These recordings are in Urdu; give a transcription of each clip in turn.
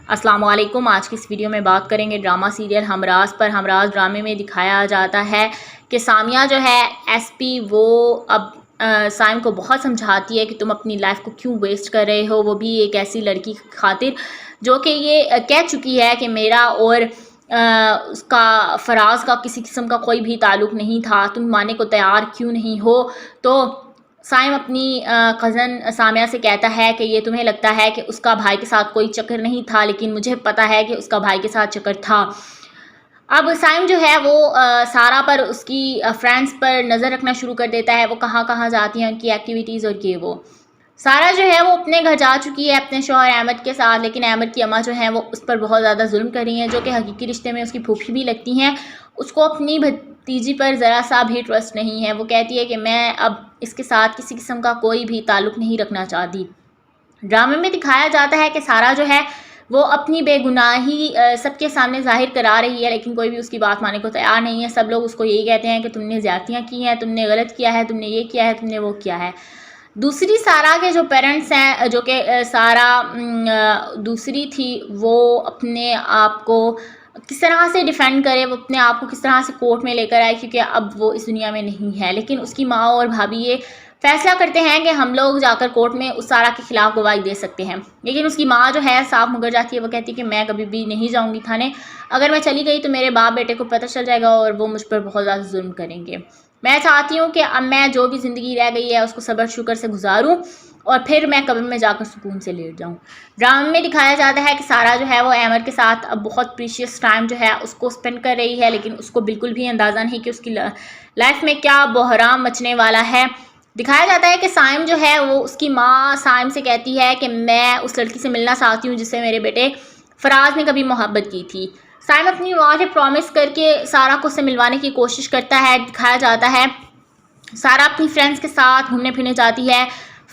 السلام علیکم۔ آج کی اس ویڈیو میں بات کریں گے ڈرامہ سیریل ہمراز پر۔ ہمراز ڈرامے میں دکھایا جاتا ہے کہ سامیہ جو ہے ایس پی وہ اب سائم کو بہت سمجھاتی ہے کہ تم اپنی لائف کو کیوں ویسٹ کر رہے ہو، وہ بھی ایک ایسی لڑکی کی خاطر جو کہ یہ کہہ چکی ہے کہ میرا اور اس کا فراز کا کسی قسم کا کوئی بھی تعلق نہیں تھا، تم ماننے کو تیار کیوں نہیں ہو۔ تو سائم اپنی کزن سامیہ سے کہتا ہے کہ یہ تمہیں لگتا ہے کہ اس کا بھائی کے ساتھ کوئی چکر نہیں تھا، لیکن مجھے پتا ہے کہ اس کا بھائی کے ساتھ چکر تھا۔ اب سائم جو ہے وہ سارا پر اس کی فرینڈز پر نظر رکھنا شروع کر دیتا ہے، وہ کہاں کہاں جاتی ہیں، ان کی ایکٹیویٹیز اور یہ وہ۔ سارا جو ہے وہ اپنے گھر جا چکی ہے اپنے شوہر احمد کے ساتھ، لیکن احمد کی اماں جو ہیں وہ اس پر بہت زیادہ ظلم کر رہی ہیں، جو کہ حقیقی رشتے میں اس کی پھوپھی بھی لگتی ہیں۔ اس کو اپنی بھتیجی پر ذرا سا بھی ٹرسٹ نہیں ہے، وہ کہتی ہے کہ میں اب اس کے ساتھ کسی قسم کا کوئی بھی تعلق نہیں رکھنا چاہتی۔ ڈرامے میں دکھایا جاتا ہے کہ سارا جو ہے وہ اپنی بے گناہی سب کے سامنے ظاہر کرا رہی ہے، لیکن کوئی بھی اس کی بات ماننے کو تیار نہیں ہے۔ سب لوگ اس کو یہی کہتے ہیں کہ تم نے زیادتیاں کی ہیں، تم نے غلط کیا ہے، تم نے یہ کیا ہے، تم نے وہ کیا ہے۔ دوسری سارا کے جو پیرنٹس ہیں، جو کہ سارا دوسری تھی، وہ اپنے آپ کو کس طرح سے ڈیفینڈ کرے، وہ اپنے آپ کو کس طرح سے کورٹ میں لے کر آئے، کیونکہ اب وہ اس دنیا میں نہیں ہے۔ لیکن اس کی ماں اور بھابھی یہ فیصلہ کرتے ہیں کہ ہم لوگ جا کر کورٹ میں اس سارا کے خلاف گواہی دے سکتے ہیں، لیکن اس کی ماں جو ہے صاف مکر جاتی ہے۔ وہ کہتی ہے کہ میں کبھی بھی نہیں جاؤں گی تھانے، اگر میں چلی گئی تو میرے باپ بیٹے کو پتہ چل جائے گا اور وہ مجھ پر بہت زیادہ ظلم کریں گے۔ میں چاہتی ہوں کہ اب میں جو بھی زندگی رہ گئی ہے اس کو صبر شکر سے گزاروں اور پھر میں قبر میں جا کر سکون سے لیٹ جاؤں۔ ڈرامے میں دکھایا جاتا ہے کہ سارا جو ہے وہ احمد کے ساتھ اب بہت پریشیس ٹائم جو ہے اس کو اسپینڈ کر رہی ہے، لیکن اس کو بالکل بھی اندازہ نہیں کہ اس کی لائف میں کیا بحران مچنے والا ہے۔ دکھایا جاتا ہے کہ سائم جو ہے وہ اس کی ماں سائم سے کہتی ہے کہ میں اس لڑکی سے ملنا چاہتی ہوں جس سے میرے بیٹے فراز نے کبھی محبت کی تھی۔ سائم اپنی ماں سے پرومس کر کے سارا کو اس سے ملوانے کی کوشش کرتا ہے۔ دکھایا جاتا ہے سارا اپنی فرینڈز کے ساتھ گھومنے پھرنے جاتی ہے۔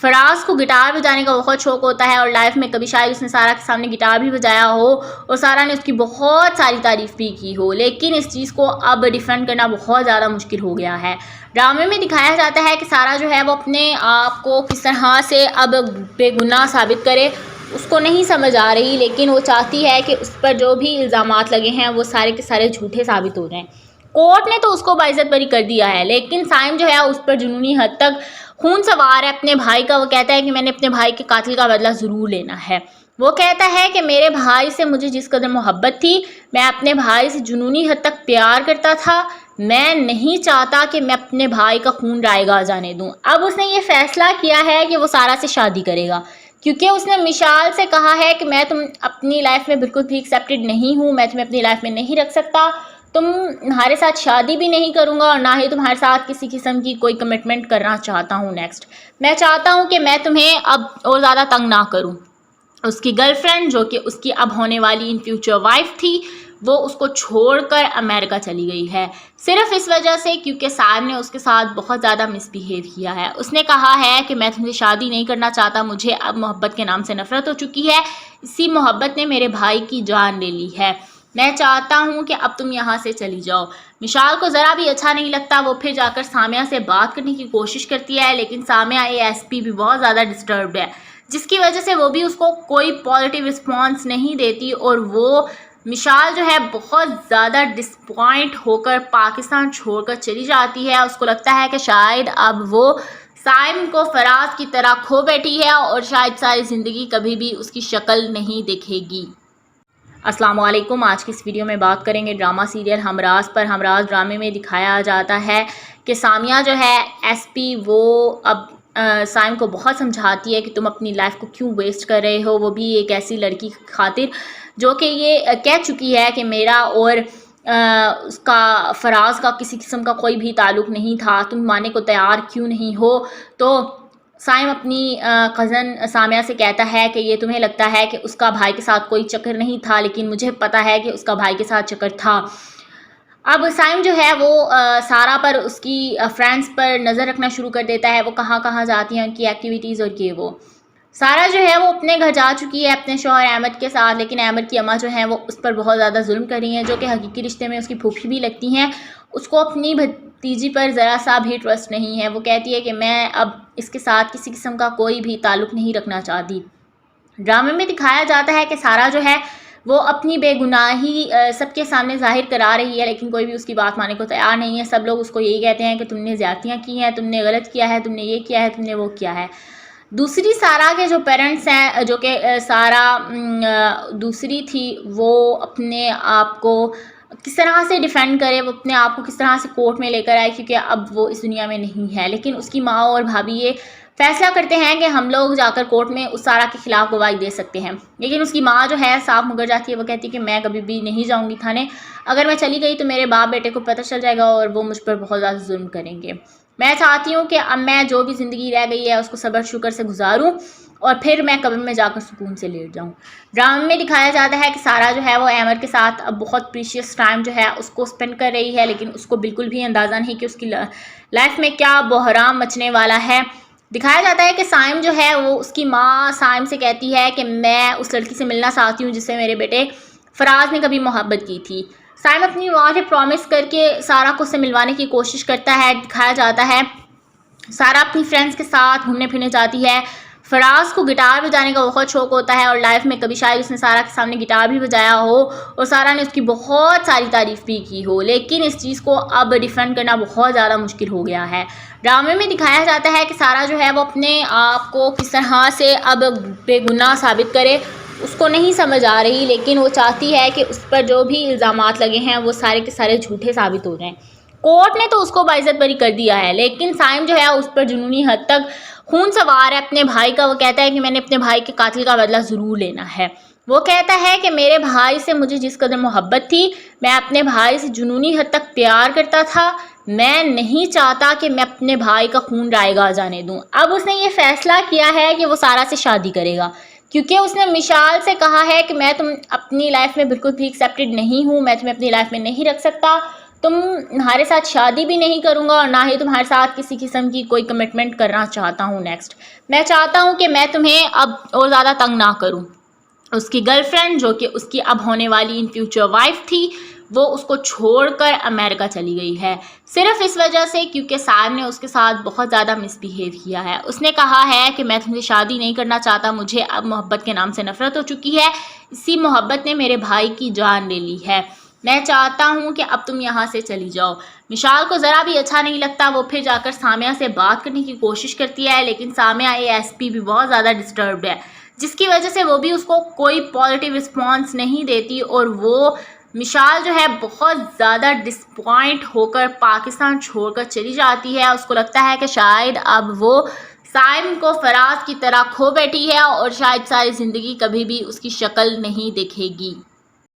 فراز کو گٹار بجانے کا بہت شوق ہوتا ہے اور لائف میں کبھی شاید اس نے سارا کے سامنے گٹار بھی بجایا ہو اور سارا نے اس کی بہت ساری تعریف بھی کی ہو، لیکن اس چیز کو اب ڈیفینڈ کرنا بہت زیادہ مشکل ہو گیا ہے۔ ڈرامے میں دکھایا جاتا ہے کہ سارا جو ہے وہ اپنے آپ کو کس طرح سے اب بے گناہ ثابت کرے، اس کو نہیں سمجھ آ رہی، لیکن وہ چاہتی ہے کہ اس پر جو بھی الزامات لگے ہیں وہ سارے کے سارے جھوٹے ثابت ہو جائیں۔ کورٹ نے تو اس کو باعزت بری کر دیا ہے، لیکن سائم جو ہے اس پر جنونی حد تک خون سوار ہے اپنے بھائی کا۔ وہ کہتا ہے کہ میں نے اپنے بھائی کے قاتل کا بدلہ ضرور لینا ہے۔ وہ کہتا ہے کہ میرے بھائی سے مجھے جس قدر محبت تھی، میں اپنے بھائی سے جنونی حد تک پیار کرتا تھا، میں نہیں چاہتا کہ میں اپنے بھائی کا خون رائے گاہ جانے دوں۔ اب اس نے یہ فیصلہ کیا ہے کہ وہ سارا سے شادی کرے گا، کیونکہ اس نے مشال سے کہا ہے کہ میں تم اپنی لائف میں بالکل بھی ایکسیپٹڈ نہیں ہوں، میں تمہیں اپنی لائف میں نہیں رکھ سکتا، تمہارے ساتھ شادی بھی نہیں کروں گا اور نہ ہی تمہارے ساتھ کسی قسم کی کوئی کمٹمنٹ کرنا چاہتا ہوں۔ نیکسٹ میں چاہتا ہوں کہ میں تمہیں اب اور زیادہ تنگ نہ کروں۔ اس کی گرل فرینڈ جو کہ اس کی اب ہونے والی ان فیوچر وائف تھی، وہ اس کو چھوڑ کر امریکہ چلی گئی ہے، صرف اس وجہ سے کیونکہ سائم نے اس کے ساتھ بہت زیادہ مس بیہیو کیا ہے۔ اس نے کہا ہے کہ میں تم سے شادی نہیں کرنا چاہتا، مجھے اب محبت کے نام سے نفرت ہو چکی ہے، اسی محبت نے میرے بھائی کی جان لے لی ہے، میں چاہتا ہوں کہ اب تم یہاں سے چلی جاؤ۔ مشال کو ذرا بھی اچھا نہیں لگتا، وہ پھر جا کر سامیہ سے بات کرنے کی کوشش کرتی ہے، لیکن سامیہ ایس پی بھی بہت زیادہ ڈسٹربڈ ہے، جس کی وجہ سے وہ بھی اس کو کوئی پازیٹیو رسپانس نہیں دیتی اور وہ مشال جو ہے بہت زیادہ ڈسپوائنٹ ہو کر پاکستان چھوڑ کر چلی جاتی ہے۔ اس کو لگتا ہے کہ شاید اب وہ سائم کو فراز کی طرح کھو بیٹھی ہے اور شاید ساری زندگی کبھی بھی اس کی شکل نہیں دکھے گی۔ السلام علیکم۔ آج کی اس ویڈیو میں بات کریں گے ڈرامہ سیریل ہمراز پر۔ ہمراز ڈرامے میں دکھایا جاتا ہے کہ سامیہ جو ہے ایس پی وہ اب سائم کو بہت سمجھاتی ہے کہ تم اپنی لائف کو کیوں ویسٹ کر رہے ہو، وہ بھی ایک ایسی لڑکی کی خاطر جو کہ یہ کہہ چکی ہے کہ میرا اور اس کا فراز کا کسی قسم کا کوئی بھی تعلق نہیں تھا، تم ماننے کو تیار کیوں نہیں ہو۔ تو سائم اپنی کزن سامیہ سے کہتا ہے کہ یہ تمہیں لگتا ہے کہ اس کا بھائی کے ساتھ کوئی چکر نہیں تھا، لیکن مجھے پتا ہے کہ اس کا بھائی کے ساتھ چکر تھا۔ اب سائم جو ہے وہ سارا پر اس کی فرینڈز پر نظر رکھنا شروع کر دیتا ہے، وہ کہاں کہاں جاتی ہیں، ان کی ایکٹیویٹیز اور یہ وہ۔ سارا جو ہے وہ اپنے گھر جا چکی ہے اپنے شوہر احمد کے ساتھ، لیکن احمد کی اماں جو ہیں وہ اس پر بہت زیادہ ظلم کر رہی ہیں، جو کہ حقیقی رشتے میں اس کی پھوپھی بھی لگتی ہیں۔ اس کو اپنی بھتیجی پر ذرا سا بھی ٹرسٹ نہیں ہے، وہ کہتی ہے کہ میں اب اس کے ساتھ کسی قسم کا کوئی بھی تعلق نہیں رکھنا چاہتی۔ ڈرامے میں دکھایا جاتا ہے کہ سارا جو ہے وہ اپنی بے گناہی سب کے سامنے ظاہر کرا رہی ہے، لیکن کوئی بھی اس کی بات ماننے کو تیار نہیں ہے۔ سب لوگ اس کو یہی کہتے ہیں کہ تم نے زیادتیاں کی ہیں، تم نے غلط کیا ہے، تم نے یہ کیا ہے، تم نے وہ کیا ہے۔ دوسری سارا کے جو پیرنٹس ہیں، جو کہ سارا دوسری تھی، وہ اپنے آپ کو کس طرح سے ڈیفینڈ کرے، وہ اپنے آپ کو کس طرح سے کورٹ میں لے کر آئے، کیونکہ اب وہ اس دنیا میں نہیں ہے۔ لیکن اس کی ماں اور بھابھی یہ فیصلہ کرتے ہیں کہ ہم لوگ جا کر کورٹ میں اس سارا کے خلاف گواہی دے سکتے ہیں، لیکن اس کی ماں جو ہے صاف مکر جاتی ہے۔ وہ کہتی ہے کہ میں کبھی بھی نہیں جاؤں گی تھانے، اگر میں چلی گئی تو میرے باپ بیٹے کو پتہ چل جائے گا اور وہ مجھ پر بہت زیادہ ظلم کریں گے۔ میں چاہتی ہوں کہ اب میں جو بھی زندگی رہ گئی ہے اس کو صبر شکر سے گزاروں اور پھر میں قبر میں جا کر سکون سے لیٹ جاؤں۔ ڈرامے میں دکھایا جاتا ہے کہ سارا جو ہے وہ ایمر کے ساتھ اب بہت پریشیس ٹائم جو ہے اس کو اسپینڈ کر رہی ہے، لیکن اس کو بالکل بھی اندازہ نہیں کہ اس کی لائف میں کیا بحران مچنے والا ہے۔ دکھایا جاتا ہے کہ سائم جو ہے وہ اس کی ماں سائم سے کہتی ہے کہ میں اس لڑکی سے ملنا چاہتی ہوں جس سے میرے بیٹے فراز نے کبھی محبت کی تھی۔ سائم اپنی ماں سے پرومس کر کے سارا کو اس سے ملوانے کی کوشش کرتا ہے۔ دکھایا جاتا ہے سارا اپنی فرینڈس کے ساتھ گھومنے پھرنے جاتی ہے۔ فراز کو گٹار بجانے کا بہت شوق ہوتا ہے اور لائف میں کبھی شاید اس نے سارا کے سامنے گٹار بھی بجایا ہو اور سارا نے اس کی بہت ساری تعریف بھی کی ہو، لیکن اس چیز کو اب ڈیفینڈ کرنا بہت زیادہ مشکل ہو گیا ہے۔ ڈرامے میں دکھایا جاتا ہے کہ سارا جو ہے وہ اپنے آپ کو کس طرح سے اب بے گناہ ثابت کرے، اس کو نہیں سمجھ آ رہی، لیکن وہ چاہتی ہے کہ اس پر جو بھی الزامات لگے ہیں وہ سارے کے سارے جھوٹے ثابت ہو جائیں۔ کورٹ نے تو اس کو باعزت بری کر دیا ہے، لیکن سائم جو ہے اس پر جنونی حد تک خون سوار ہے اپنے بھائی کا۔ وہ کہتا ہے کہ میں نے اپنے بھائی کے قاتل کا بدلہ ضرور لینا ہے۔ وہ کہتا ہے کہ میرے بھائی سے مجھے جس قدر محبت تھی، میں اپنے بھائی سے جنونی حد تک پیار کرتا تھا، میں نہیں چاہتا کہ میں اپنے بھائی کا خون رائے گاہ جانے دوں۔ اب اس نے یہ فیصلہ کیا ہے کہ وہ سارا سے شادی کرے گا، کیونکہ اس نے مشال سے کہا ہے کہ میں تم اپنی لائف میں بالکل بھی ایکسیپٹڈ نہیں ہوں، میں تمہیں اپنی لائف میں نہیں رکھ سکتا، تمہارے ساتھ شادی بھی نہیں کروں گا اور نہ ہی تمہارے ساتھ کسی قسم کی کوئی کمٹمنٹ کرنا چاہتا ہوں۔ نیکسٹ میں چاہتا ہوں کہ میں تمہیں اب اور زیادہ تنگ نہ کروں۔ اس کی گرل فرینڈ جو کہ اس کی اب ہونے والی ان فیوچر وائف تھی، وہ اس کو چھوڑ کر امریکہ چلی گئی ہے، صرف اس وجہ سے کیونکہ سائم نے اس کے ساتھ بہت زیادہ مس بیہیو کیا ہے۔ اس نے کہا ہے کہ میں تم سے شادی نہیں کرنا چاہتا، مجھے اب محبت کے نام سے نفرت ہو چکی ہے، اسی محبت نے میرے بھائی کی جان لے لی ہے، میں چاہتا ہوں کہ اب تم یہاں سے چلی جاؤ۔ مشال کو ذرا بھی اچھا نہیں لگتا، وہ پھر جا کر سامیہ سے بات کرنے کی کوشش کرتی ہے، لیکن سامیہ ASP بھی بہت زیادہ ڈسٹربڈ ہے، جس کی وجہ سے وہ بھی اس کو کوئی پازیٹیو رسپانس نہیں دیتی اور وہ مشال جو ہے بہت زیادہ ڈسپوائنٹ ہو کر پاکستان چھوڑ کر چلی جاتی ہے۔ اس کو لگتا ہے کہ شاید اب وہ سائم کو فراز کی طرح کھو بیٹھی ہے اور شاید ساری زندگی کبھی بھی اس کی شکل نہیں دیکھے گی۔